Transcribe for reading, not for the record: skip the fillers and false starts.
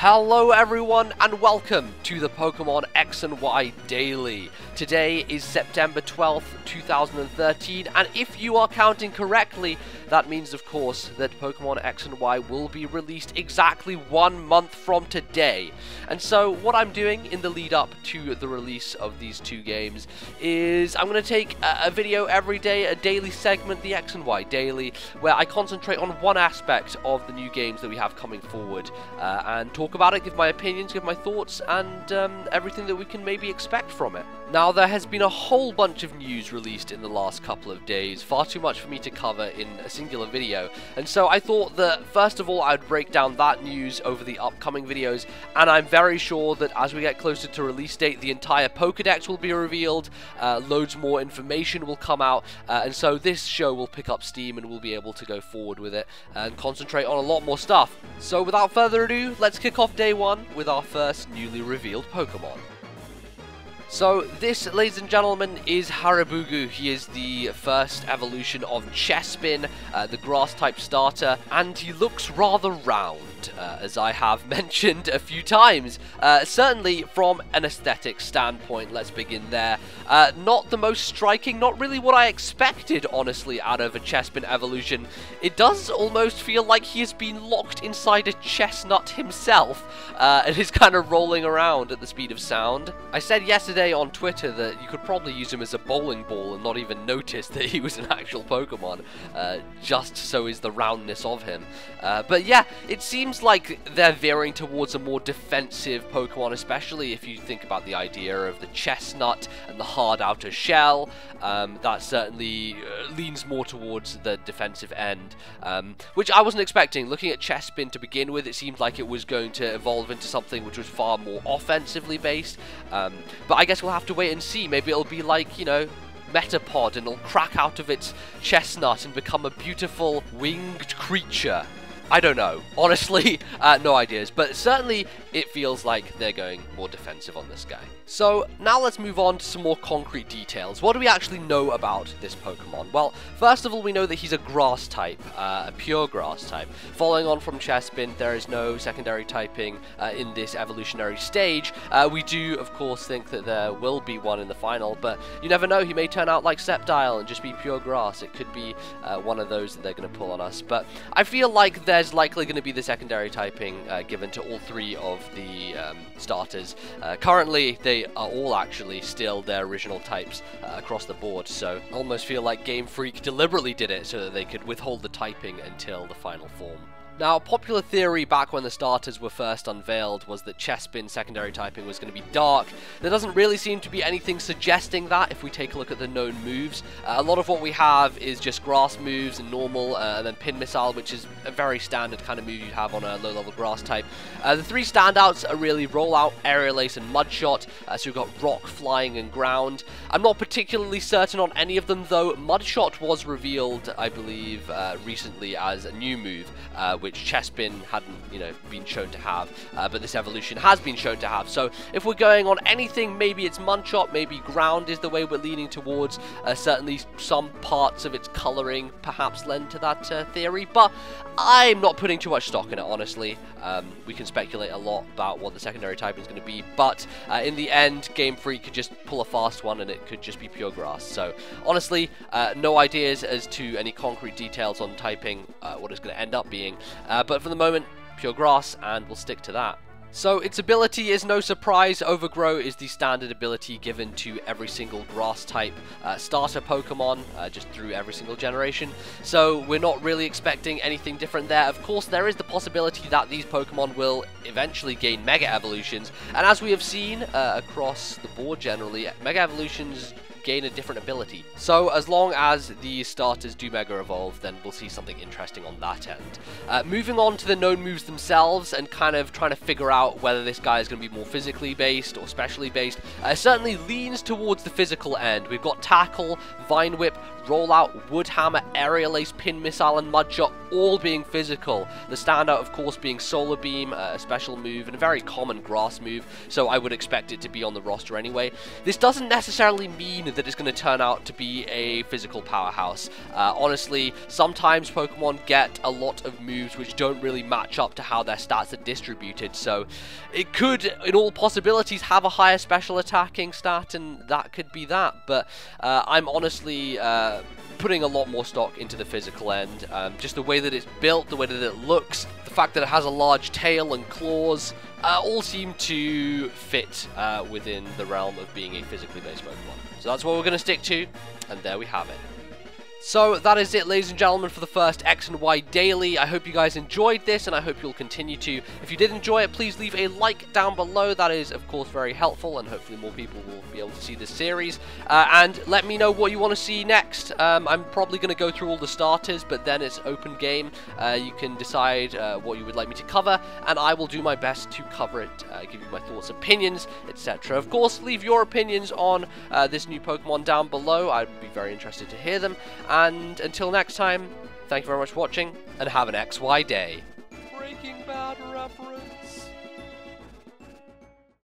Hello everyone and welcome to the Pokemon X and Y Daily. Today is September 12th, 2013, and if you are counting correctly, that means of course that Pokemon X and Y will be released exactly 1 month from today. And so what I'm doing in the lead up to the release of these two games is I'm going to take a video every day, a daily segment, the X and Y Daily, where I concentrate on one aspect of the new games that we have coming forward and talk about it, give my opinions, give my thoughts, and everything that we can maybe expect from it. Now, there has been a whole bunch of news released in the last couple of days, far too much for me to cover in a singular video, and so I thought that first of all I'd break down that news over the upcoming videos, and I'm very sure that as we get closer to release date, the entire Pokedex will be revealed, loads more information will come out, and so this show will pick up steam and we'll be able to go forward with it and concentrate on a lot more stuff. So without further ado, let's kick off day one with our first newly revealed Pokemon. So this, ladies and gentlemen, is Hariboogu. He is the first evolution of Chespin, the grass-type starter, and he looks rather round, as I have mentioned a few times. Certainly from an aesthetic standpoint, let's begin there. Not the most striking, not really what I expected, honestly, out of a Chespin evolution. It does almost feel like he has been locked inside a chestnut himself, and is kind of rolling around at the speed of sound. I said yesterday on Twitter that you could probably use him as a bowling ball and not even notice that he was an actual Pokemon, just so is the roundness of him. But yeah, it seems like they're veering towards a more defensive Pokemon, especially if you think about the idea of the chestnut and the hard outer shell. That certainly leans more towards the defensive end, which I wasn't expecting. Looking at Chespin to begin with, it seemed like it was going to evolve into something which was far more offensively based, but I guess we'll have to wait and see. Maybe it'll be like, you know, Metapod, and it'll crack out of its chestnut and become a beautiful winged creature. I don't know. Honestly, no ideas. But certainly, it feels like they're going more defensive on this guy. So, now let's move on to some more concrete details. What do we actually know about this Pokemon? Well, first of all, we know that he's a grass type, a pure grass type. Following on from Chespin, there is no secondary typing in this evolutionary stage. We do, of course, think that there will be one in the final, but you never know. He may turn out like Sceptile and just be pure grass. It could be one of those that they're going to pull on us. But I feel like there's likely going to be the secondary typing given to all three of the starters. Currently, they are all actually still their original types across the board, so I almost feel like Game Freak deliberately did it so that they could withhold the typing until the final form. Now, popular theory back when the starters were first unveiled was that Chespin's secondary typing was going to be dark. There doesn't really seem to be anything suggesting that if we take a look at the known moves. A lot of what we have is just grass moves and normal, and then Pin Missile, which is a very standard kind of move you'd have on a low-level grass type. The three standouts are really Roll Out, Aerial Ace, and Mud Shot, so we've got Rock, Flying, and Ground. I'm not particularly certain on any of them, though. Mud Shot was revealed, I believe, recently as a new move, which Chespin hadn't, been shown to have, but this evolution has been shown to have. So if we're going on anything, maybe it's Mud Shot, maybe Ground is the way we're leaning towards. Certainly some parts of its colouring perhaps lend to that theory, but I'm not putting too much stock in it, honestly. We can speculate a lot about what the secondary typing is going to be, but in the end, Game Freak could just pull a fast one and it could just be pure grass. So honestly, no ideas as to any concrete details on typing, what it's going to end up being. But for the moment, pure grass, and we'll stick to that. So its ability is no surprise. Overgrow is the standard ability given to every single grass type starter Pokemon, just through every single generation. So we're not really expecting anything different there. Of course, there is the possibility that these Pokemon will eventually gain Mega Evolutions, and as we have seen across the board generally, Mega Evolutions gain a different ability. So as long as these starters do Mega Evolve, then we'll see something interesting on that end. Moving on to the known moves themselves and kind of trying to figure out whether this guy is going to be more physically based or specially based, certainly leans towards the physical end. We've got Tackle, Vine Whip, Rollout, Wood Hammer, Aerial Ace, Pin Missile, and Mudshot all being physical. The standout, of course, being Solar Beam, a special move, and a very common grass move, so I would expect it to be on the roster anyway. This doesn't necessarily mean that it's going to turn out to be a physical powerhouse. Honestly, sometimes Pokemon get a lot of moves which don't really match up to how their stats are distributed, so it could, in all possibilities, have a higher special attacking stat, and that could be that, but I'm honestly putting a lot more stock into the physical end. Just the way that it's built, the way that it looks, the fact that it has a large tail and claws, all seem to fit within the realm of being a physically based Pokemon. So that's what we're going to stick to, and there we have it. So that is it, ladies and gentlemen, for the first X and Y Daily. I hope you guys enjoyed this, and I hope you'll continue to. If you did enjoy it, please leave a like down below. That is, of course, very helpful, and hopefully more people will be able to see this series. And let me know what you want to see next. I'm probably going to go through all the starters, but then it's open game. You can decide what you would like me to cover, and I will do my best to cover it, give you my thoughts, opinions, etc. Of course, leave your opinions on this new Pokemon down below. I'd be very interested to hear them. And until next time, thank you very much for watching, and have an XY day. Breaking Bad reference.